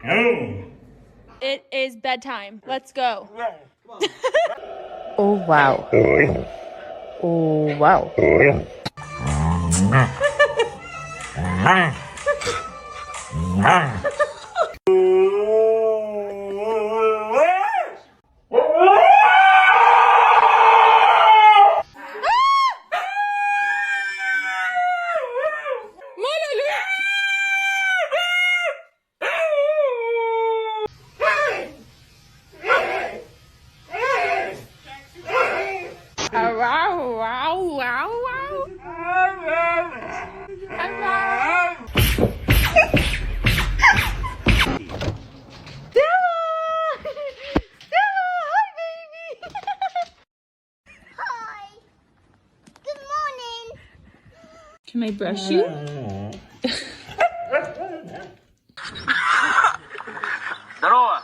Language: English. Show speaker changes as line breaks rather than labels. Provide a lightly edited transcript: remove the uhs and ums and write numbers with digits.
It is bedtime. Let's go.
Oh, wow. Oh, wow. Can I brush you?
Здорово!